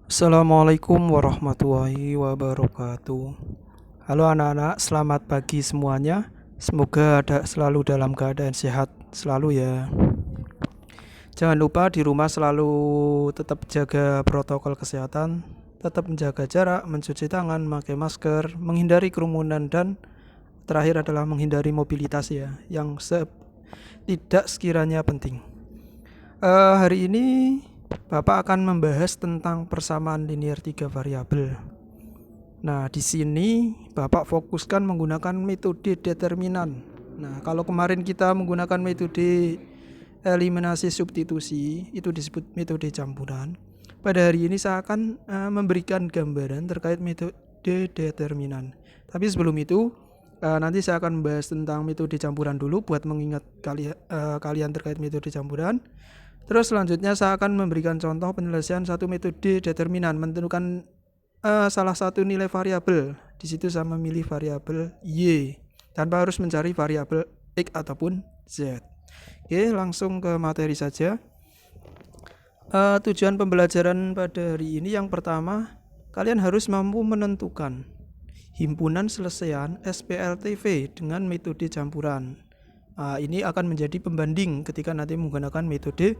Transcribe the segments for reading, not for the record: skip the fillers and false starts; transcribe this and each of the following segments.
Assalamualaikum warahmatullahi wabarakatuh. Halo anak-anak, selamat pagi semuanya. Semoga selalu dalam keadaan sehat selalu ya. Jangan lupa di rumah selalu tetap jaga protokol kesehatan, tetap menjaga jarak, mencuci tangan, memakai masker, menghindari kerumunan dan terakhir adalah menghindari mobilitas ya, yang tidak sekiranya penting. Hari ini Bapak akan membahas tentang persamaan linear tiga variabel. Nah, di sini Bapak fokuskan menggunakan metode determinan. Nah, kalau kemarin kita menggunakan metode eliminasi substitusi, itu disebut metode campuran. Pada hari ini saya akan memberikan gambaran terkait metode determinan. Tapi sebelum itu, nanti saya akan membahas tentang metode campuran dulu buat mengingat kalian terkait metode campuran. Terus selanjutnya saya akan memberikan contoh penyelesaian satu metode determinan, menentukan salah satu nilai variabel. Di situ saya memilih variabel y tanpa harus mencari variabel x ataupun z. Oke, langsung ke materi saja. Tujuan pembelajaran pada hari ini yang pertama, kalian harus mampu menentukan himpunan selesaian SPLTV dengan metode campuran. Ini akan menjadi pembanding ketika nanti menggunakan metode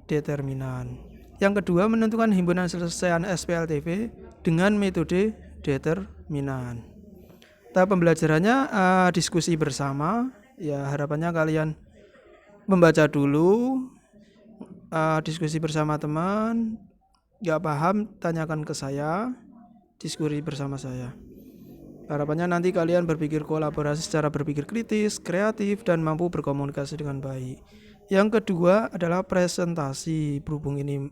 determinan. Yang kedua, menentukan himpunan selesaian SPLTV dengan metode determinan. Tahap pembelajarannya diskusi bersama. Ya, harapannya kalian membaca dulu, diskusi bersama teman. Gak paham, tanyakan ke saya, diskusi bersama saya. Harapannya nanti kalian berpikir kolaborasi secara berpikir kritis, kreatif, dan mampu berkomunikasi dengan baik. Yang kedua adalah presentasi. Berhubung ini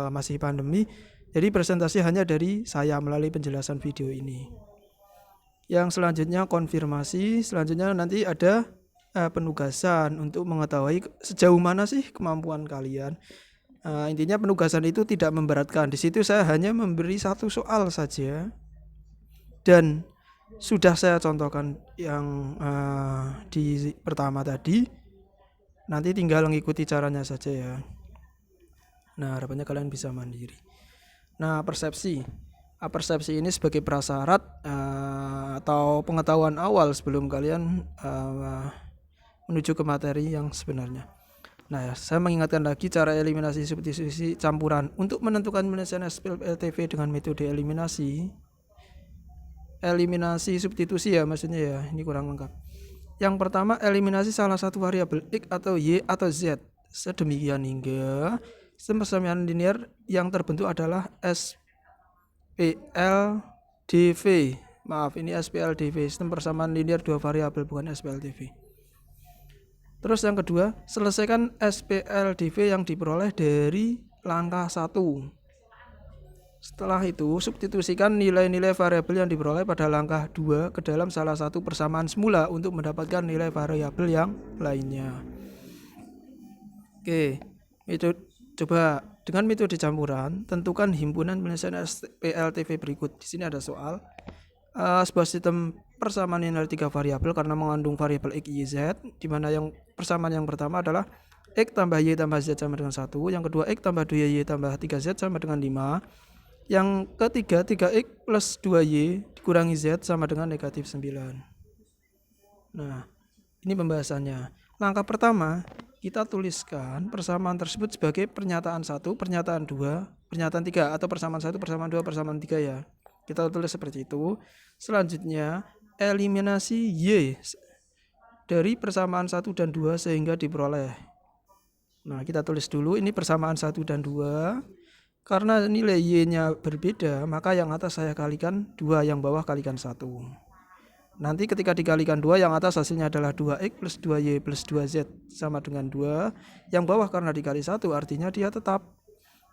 masih pandemi, jadi presentasi hanya dari saya melalui penjelasan video ini. Yang selanjutnya konfirmasi. Selanjutnya nanti ada penugasan untuk mengetahui sejauh mana sih kemampuan kalian. Intinya penugasan itu tidak memberatkan. Di situ saya hanya memberi satu soal saja dan sudah saya contohkan yang di pertama tadi. Nanti tinggal mengikuti caranya saja ya. Nah, harapannya kalian bisa mandiri. Nah, persepsi ini sebagai prasyarat atau pengetahuan awal sebelum kalian menuju ke materi yang sebenarnya. Nah, saya mengingatkan lagi cara eliminasi substitusi campuran untuk menentukan penyelesaian SPLTV dengan metode eliminasi substitusi ya, maksudnya ya, ini kurang lengkap. Yang pertama, eliminasi salah satu variabel x atau y atau z sedemikian hingga sistem persamaan linear yang terbentuk adalah SPLDV. Maaf, ini SPLDV, sistem persamaan linear dua variabel, bukan SPLDV. Terus yang kedua, selesaikan SPLDV yang diperoleh dari langkah 1. Setelah itu, substitusikan nilai-nilai variabel yang diperoleh pada langkah 2 ke dalam salah satu persamaan semula untuk mendapatkan nilai variabel yang lainnya. Oke, coba dengan metode campuran, tentukan himpunan penyelesaian SPLTV berikut. Di sini ada soal. Sebuah sistem persamaan linear 3 variabel karena mengandung variabel x, y, z, di mana yang persamaan yang pertama adalah x tambah y tambah z sama dengan 1, yang kedua x tambah 2y tambah 3z sama dengan 5, yang ketiga 3x plus 2y dikurangi z sama dengan negatif 9. Nah, ini pembahasannya. Langkah pertama, kita tuliskan persamaan tersebut sebagai pernyataan 1, pernyataan 2, pernyataan 3, atau persamaan 1, persamaan 2, persamaan 3 ya. Kita tulis seperti itu. Selanjutnya, eliminasi y dari persamaan 1 dan 2 sehingga diperoleh. Nah, kita tulis dulu ini persamaan 1 dan 2. Karena nilai y-nya berbeda, maka yang atas saya kalikan 2, yang bawah kalikan 1. Nanti ketika dikalikan 2, yang atas hasilnya adalah 2x plus 2y plus 2z sama dengan 2. Yang bawah karena dikali 1 artinya dia tetap.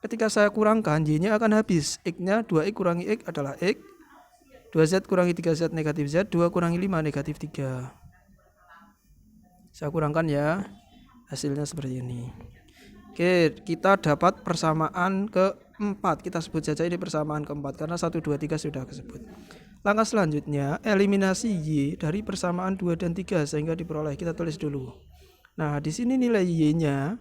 Ketika saya kurangkan, y-nya akan habis. X-nya 2x kurangi x adalah x. 2z kurangi 3z negatif z. 2 kurangi 5 negatif 3. Saya kurangkan ya. Hasilnya seperti ini. Oke, kita dapat persamaan keempat. Kita sebut saja ini persamaan keempat karena 1, 2, 3 sudah disebut. Langkah selanjutnya, eliminasi y dari persamaan 2 dan 3 sehingga diperoleh. Kita tulis dulu. Nah, di sini nilai y-nya,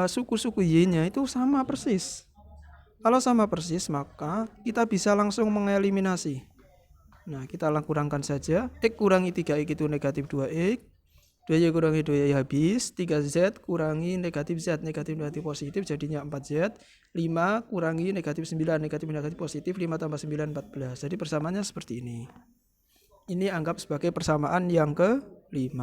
suku-suku y-nya itu sama persis. Kalau sama persis, maka kita bisa langsung mengeliminasi. Nah, kita kurangkan saja. X kurangi 3x itu negatif 2x. 2y kurangi 2y habis. 3z kurangi negatif z, negatif positif, jadinya 4z. 5 kurangi negatif 9, negatif positif, 5 tambah 9, 14. Jadi persamaannya seperti ini. Ini anggap sebagai persamaan yang ke-5.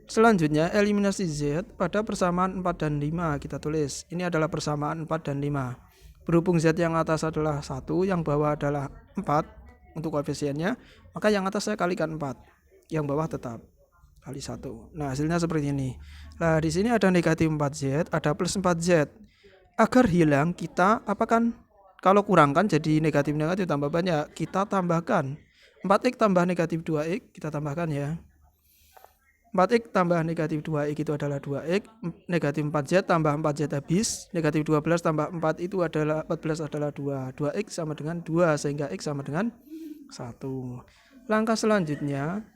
Selanjutnya, eliminasi z pada persamaan 4 dan 5 kita tulis. Ini adalah persamaan 4 dan 5. Berhubung z yang atas adalah 1, yang bawah adalah 4 untuk koefisiennya, maka yang atas saya kalikan 4, yang bawah tetap kali 1. Nah, hasilnya seperti ini. Nah, di sini ada negatif 4z, ada plus 4z. Agar hilang, kita apakan? Kalau kurangkan jadi negatif tambah banyak, kita tambahkan 4x tambah negatif 2x, kita tambahkan ya. 4x tambah negatif 2x itu adalah 2x, negatif 4z tambah 4z habis, negatif 12 tambah 4 itu adalah 14 adalah 2. 2x sama dengan 2, sehingga x sama dengan 1. Langkah selanjutnya,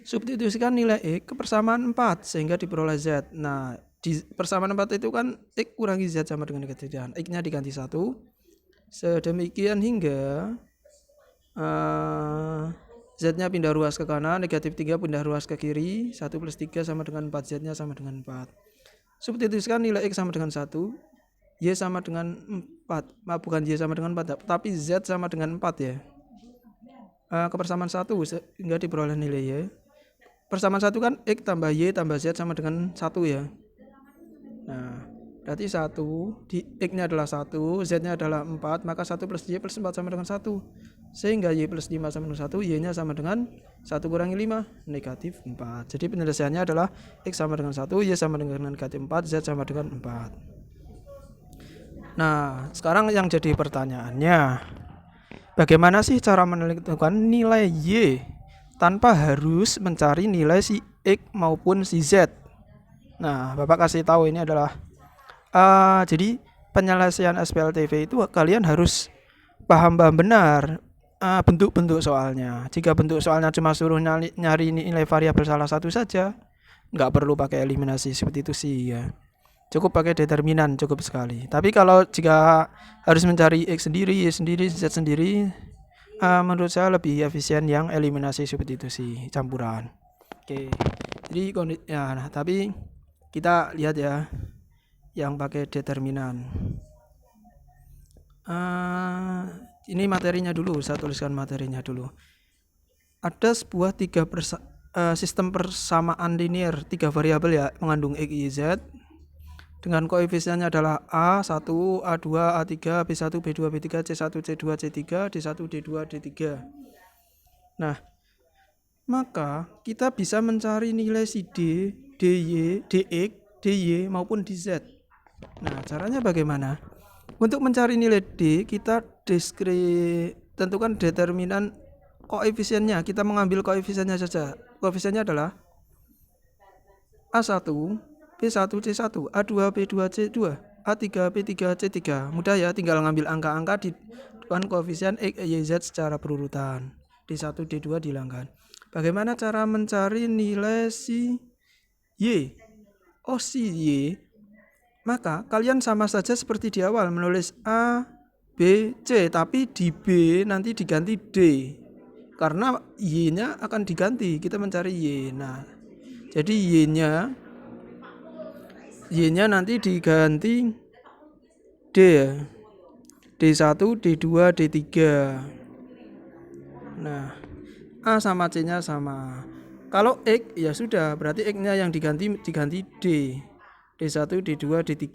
substitusikan nilai x ke persamaan 4 sehingga diperoleh z. Nah, di persamaan 4 itu kan x kurangi z sama dengan negatif 3. X-nya diganti 1. Sedemikian hingga z-nya pindah ruas ke kanan, negatif 3 pindah ruas ke kiri, 1 plus 3 sama dengan 4, z-nya sama dengan 4. Substitusikan nilai x sama dengan 1, y sama dengan 4. Bukan y sama dengan 4, tapi z sama dengan 4 ya. Kepersamaan 1 sehingga diperoleh nilai y. Persamaan 1 kan x tambah y tambah z sama dengan 1 ya. Nah, berarti 1, di x-nya adalah 1, z-nya adalah 4, maka 1 plus y plus 4 sama dengan 1. Sehingga y plus 5 sama dengan 1, y-nya sama dengan 1 kurangi 5, negatif 4. Jadi penyelesaiannya adalah x sama dengan 1, y sama dengan negatif 4, z sama dengan 4. Nah, sekarang yang jadi pertanyaannya, bagaimana sih cara menentukan nilai y tanpa harus mencari nilai si x maupun si z? Nah, Bapak kasih tahu ini adalah jadi penyelesaian SPLTV itu kalian harus paham benar bentuk-bentuk soalnya. Jika bentuk soalnya cuma suruh nyari nilai variabel salah satu saja, nggak perlu pakai eliminasi seperti itu sih ya. Cukup pakai determinan, cukup sekali. Tapi kalau jika harus mencari x sendiri, y sendiri, z sendiri, menurut saya lebih efisien yang eliminasi seperti itu sih, campuran. Oke. Jadi ya, nah, tapi kita lihat ya yang pakai determinan. Ini materinya dulu, saya tuliskan materinya dulu. Ada sebuah sistem persamaan linear 3 variabel ya, mengandung x, y, z dengan koefisiennya adalah A1, A2, A3, B1, B2, B3, C1, C2, C3, D1, D2, D3. Nah, maka kita bisa mencari nilai si D, DY, DX, DY maupun DZ. Nah, caranya bagaimana? Untuk mencari nilai D, kita tentukan determinan koefisiennya. Kita mengambil koefisiennya saja. Koefisiennya adalah A1, B1, C1, A2, B2, C2, A3, B3, C3. Mudah ya, tinggal ngambil angka-angka di depan koefisien X, Y, Z secara berurutan. D1, D2 dihilangkan. Bagaimana cara mencari nilai si Y? Oh, si Y. Maka kalian sama saja seperti di awal menulis A, B, C, tapi di B nanti diganti D. Karena Y-nya akan diganti, kita mencari Y. Nah, jadi Y-nya nanti diganti D ya. D1, D2, D3. Nah, A sama C-nya sama. Kalau X ya sudah, berarti X-nya yang diganti D. D1, D2, D3.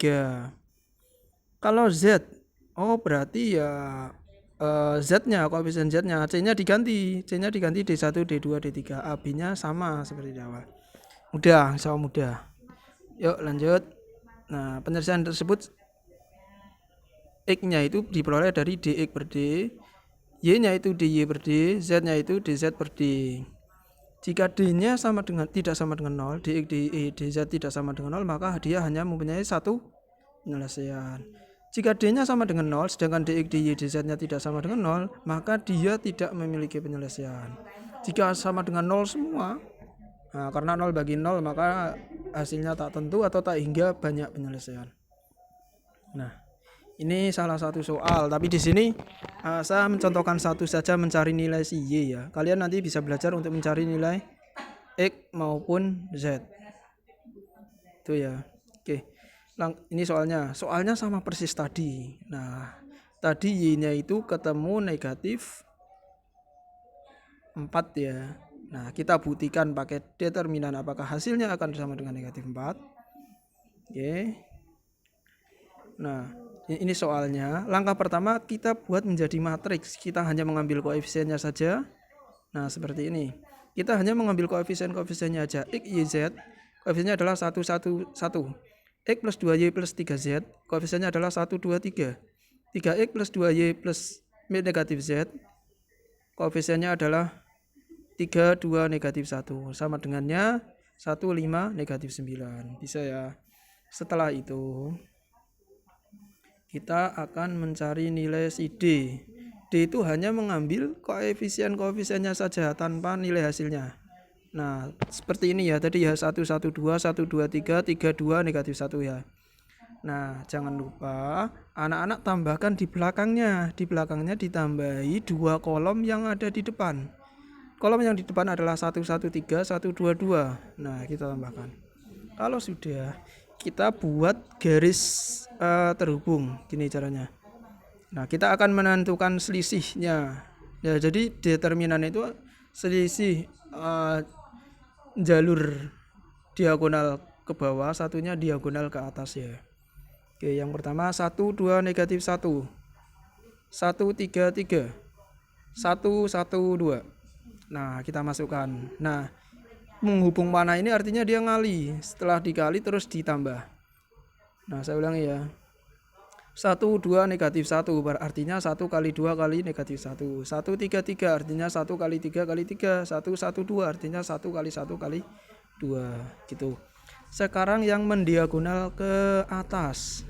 Kalau Z, oh berarti ya Z-nya, koefisien Z-nya, C-nya diganti D1, D2, D3. AB-nya sama seperti di awal. Mudah, sama mudah. Yuk lanjut. Nah, penyelesaian tersebut X-nya itu diperoleh dari dx per d, Y-nya itu dy per d, Z-nya itu dz per d. Jika D-nya tidak sama dengan 0, dx, dy, dz tidak sama dengan 0, maka dia hanya mempunyai satu penyelesaian. Jika D-nya sama dengan 0, sedangkan dx, dy, dz-nya tidak sama dengan 0, maka dia tidak memiliki penyelesaian. Jika sama dengan 0 semua, nah, karena 0 bagi 0, maka hasilnya tak tentu atau tak hingga banyak penyelesaian. Nah, Ini salah satu soal, tapi di sini saya mencontohkan satu saja mencari nilai si Y ya. Kalian nanti bisa belajar untuk mencari nilai X maupun Z. Itu ya. Oke. Ini soalnya. Soalnya sama persis tadi. Nah, tadi Y-nya itu ketemu negatif 4 ya. Nah, kita buktikan pakai determinan apakah hasilnya akan sama dengan negatif 4. Oke. Nah, ini soalnya. Langkah pertama kita buat menjadi matriks. Kita hanya mengambil koefisiennya saja. Nah, seperti ini. Kita hanya mengambil koefisien-koefisiennya aja. X, Y, Z. Koefisiennya adalah 1, 1, 1. X plus 2Y plus 3Z. Koefisiennya adalah 1, 2, 3. 3X plus 2Y plus negatif Z. Koefisiennya adalah 3, 2, negatif 1. Sama dengannya 1, 5, negatif 9. Bisa ya. Setelah itu kita akan mencari nilai si D. D itu hanya mengambil koefisien-koefisiennya saja tanpa nilai hasilnya. Nah, seperti ini ya. Tadi ya 1, 1, 2, 1, 2, 3, 3, 2, negatif 1 ya. Nah, jangan lupa anak-anak tambahkan di belakangnya. Di belakangnya ditambahi 2 kolom yang ada di depan. Kolom yang di depan adalah 1, 1, 3, 1, 2, 2. Nah, kita tambahkan. Kalau sudah, kita buat garis terhubung. Gini caranya. Nah, kita akan menentukan selisihnya. Ya, jadi determinan itu selisih jalur diagonal ke bawah, satunya diagonal ke atas ya. Oke, yang pertama 1, 2, negatif 1. 1, 3, 3. 1, 1, 2. Nah, kita masukkan. Nah, menghubung panah ini artinya dia ngali. Setelah dikali terus ditambah. Nah, saya ulangi ya. 1, 2, negatif 1 artinya 1 kali 2 kali negatif 1. 1, 3, 3 artinya 1 kali 3 kali 3. 1, 1, 2 artinya 1 kali 1 kali 2 gitu. Sekarang yang mendiagonal ke atas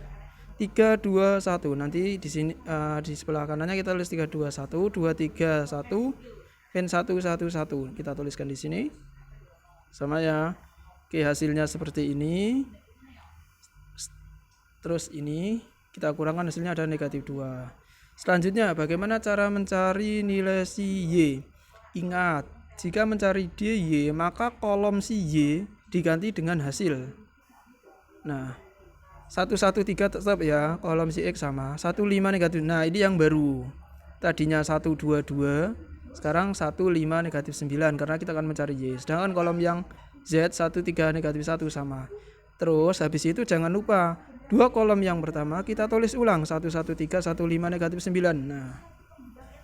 3, 2, 1. Nanti di sini di sebelah kanannya kita tulis 3, 2, 1, 2, 3, 1, N 1, 1, 1. Kita tuliskan di sini. Sama ya. Oke, hasilnya seperti ini. Terus ini kita kurangkan, hasilnya ada negatif 2. Selanjutnya bagaimana cara mencari nilai si Y? Ingat, jika mencari DY maka kolom si Y diganti dengan hasil. Nah, 113 tetap ya, kolom si X sama 15 negatif. Nah, ini yang baru. Tadinya 122, sekarang 15 negatif 9 karena kita akan mencari Y. Sedangkan kolom yang Z 13 negatif 1 sama. Terus habis itu jangan lupa 2 kolom yang pertama kita tulis ulang 113, 15 negatif 9.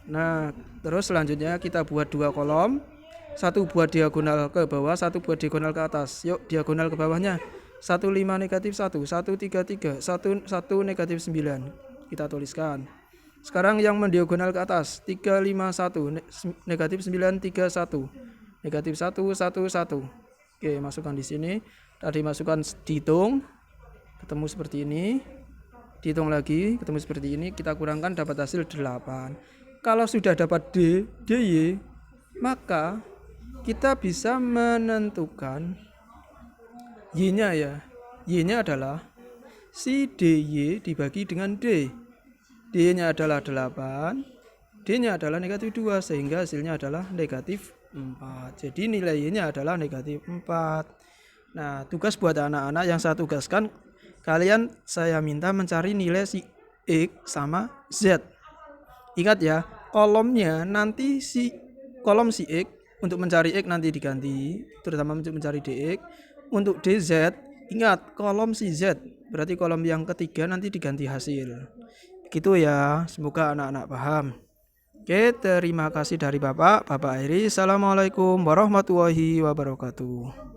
Nah, terus selanjutnya kita buat 2 kolom. Satu buat diagonal ke bawah, satu buat diagonal ke atas. Yuk, diagonal ke bawahnya 15 negatif 1, 133, 1 negatif 9. Kita tuliskan. Sekarang yang mendiagonal ke atas 351 negatif 9, 31 negatif 1, 1, 1. Oke, masukkan di sini. Tadi masukkan, dihitung, ketemu seperti ini. Dihitung lagi, ketemu seperti ini. Kita kurangkan dapat hasil 8. Kalau sudah dapat DY, maka kita bisa menentukan Y-nya ya. Y-nya adalah si DY dibagi dengan D. D-nya adalah 8, D-nya adalah negatif 2, sehingga hasilnya adalah negatif 4. Jadi nilai Y-nya adalah negatif 4. Nah, tugas buat anak-anak yang saya tugaskan, saya minta mencari nilai si X sama Z. Ingat ya, kolomnya nanti kolom si X untuk mencari X nanti diganti, terutama untuk mencari DX. Untuk DZ, ingat kolom si Z, berarti kolom yang ketiga nanti diganti hasil. Gitu ya, semoga anak-anak paham. Oke, terima kasih dari Bapak Airi. Assalamualaikum warahmatullahi wabarakatuh.